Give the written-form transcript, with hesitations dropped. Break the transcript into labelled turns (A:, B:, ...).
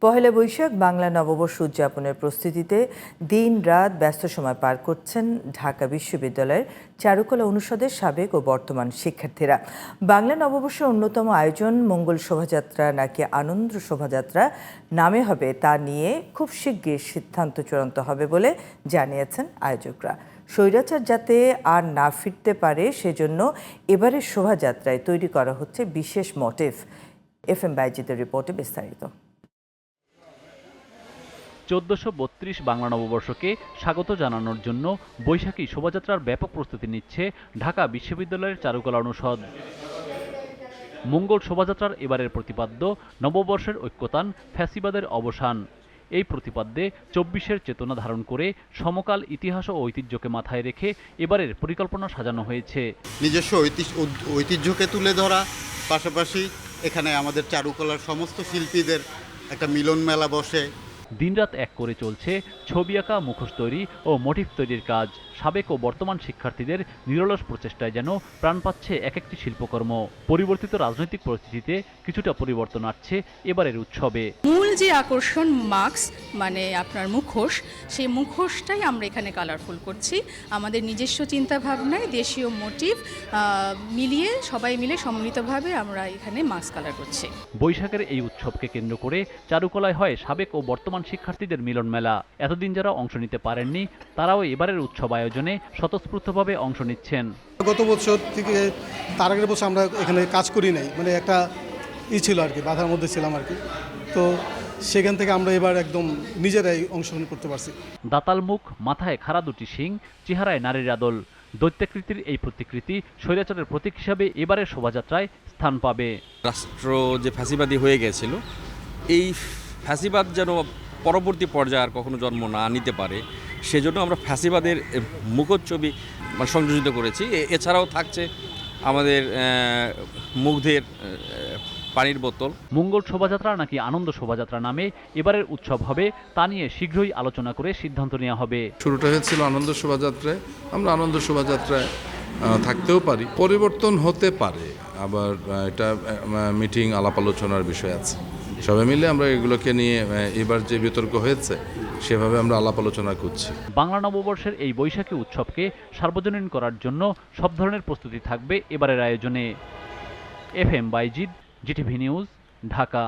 A: পহেলা বৈশাখ বাংলা নববর্ষ উদযাপনের প্রস্তুতিতে দিন রাত ব্যস্ত সময় পার করছেন ঢাকা বিশ্ববিদ্যালয়ের চারুকলা অনুষদের সাবেক ও বর্তমান শিক্ষার্থীরা। বাংলা নববর্ষের অন্যতম আয়োজন মঙ্গল শোভাযাত্রা নাকি আনন্দ শোভাযাত্রা নামে হবে তা নিয়ে খুব শিগগির সিদ্ধান্ত চূড়ান্ত হবে বলে জানিয়েছেন আয়োজকরা। স্বৈরাচার যাতে আর না ফিরতে পারে সেজন্য এবারের শোভাযাত্রায় তৈরি করা হচ্ছে বিশেষ মোটিভ। FM বাইজিদের রিপোর্টে বিস্তারিত।
B: 1432 বাংলা নববর্ষকে স্বাগত জানানোর জন্য বৈশাখী শোভাযাত্রার ব্যাপক প্রস্তুতি নিচ্ছে ঢাকা বিশ্ববিদ্যালয়ের চারুকলা অনুষদ। মঙ্গল শোভাযাত্রার এবারের প্রতিপাদ্য নববর্ষের ঐক্যতান, ফ্যাসিবাদের অবসান। এই প্রতিপাদ্যে 24-এর চেতনা ধারণ করে সমকাল ইতিহাস ও ঐতিহ্যকে মাথায় রেখে এবারের পরিকল্পনা সাজানো হয়েছে।
C: নিজস্ব ঐতিহ্যকে তুলে ধরা, পাশাপাশি এখানে আমাদের চারুকলার সমস্ত শিল্পীদের একটা মিলন মেলা বসে।
B: দিনরাত এক করে চলছে ছবি আঁকা, মুখোশ তৈরি ও মোটিভ তৈরির কাজ। সাবেক ও বর্তমান শিক্ষার্থীদের নিরলস প্রচেষ্টায় যেন প্রাণ পাচ্ছে এক একটি শিল্পকর্ম। পরিবর্তিত রাজনৈতিক পরিস্থিতিতে কিছুটা পরিবর্তন আসছে এবারের উৎসবে।
D: মূল যে আকর্ষণ মাস্ক মানে আপনার মুখোশ, সেই মুখোশটাই আমরা এখানে কালারফুল করছি। আমাদের নিজস্ব চিন্তা ভাবনায় দেশীয় মোটিভ মিলিয়ে সবাই মিলে সম্মিলিতভাবে আমরা এখানে মাস্ক কালার করছি।
B: বৈশাখের এই উৎসবকে কেন্দ্র করে চারুকলায় হয় সাবেক ও বর্তমান শিক্ষার্থীদের মিলন মেলা। এতদিন যারা অংশ নিতে পারেননি তারাও এবারের উৎসব আয়োজনে স্বতঃস্ফূর্তভাবে অংশ নিচ্ছেন।
E: গত বছর থেকে তার আগের বছর আমরা এখানে কাজ করি নাই, মানে একটা ছিল আর কি, বাধার মধ্যে ছিলাম আর কি। তো সেখান থেকে আমরা এবার একদম নিজেরাই অংশগ্রহণ করতে পারছি।
B: দাতাল মুখ, মাথায় খাড়া দুটি শিং, চেহারায় নারীর আদল, দৈত্যাকৃতির এই প্রতিকৃতি স্বৈরাচারের প্রতীক হিসাবে এবারের শোভাযাত্রায় স্থান পাবে।
F: রাষ্ট্র যে ফ্যাসিবাদী হয়ে গেছিল, এই ফ্যাসিবাদ যেন পরবর্তী পর্যায়ে আর কখনো জন্ম না নিতে পারে, সেজন্য আমরা ফ্যাসিবাদের মুখচ্ছবি সংযোজিত করেছি। এছাড়াও থাকছে আমাদের মুগ্ধের পানির বোতল।
B: মঙ্গল শোভাযাত্রা নাকি আনন্দ শোভাযাত্রা নামে এবারের উৎসব হবে তা নিয়ে শীঘ্রই আলোচনা করে সিদ্ধান্ত নেওয়া হবে।
G: শুরুটা হয়েছিল আনন্দ শোভাযাত্রায়, আমরা আনন্দ শোভাযাত্রায় থাকতেও পারি, পরিবর্তন হতে পারে, আবার এটা মিটিং আলাপ আলোচনার বিষয় আছে। সবাই মিলে আমরা এগুলোকে নিয়ে এবার যে বিতর্ক হয়েছে সেভাবে আমরা আলাপ আলোচনা করছি।
B: বাংলা নববর্ষের এই বৈশাখী উৎসবকে সার্বজনীন করার জন্য সব ধরনের প্রস্তুতি থাকবে এবারের আয়োজনে। FM Bayezid, GTV news, Dhaka.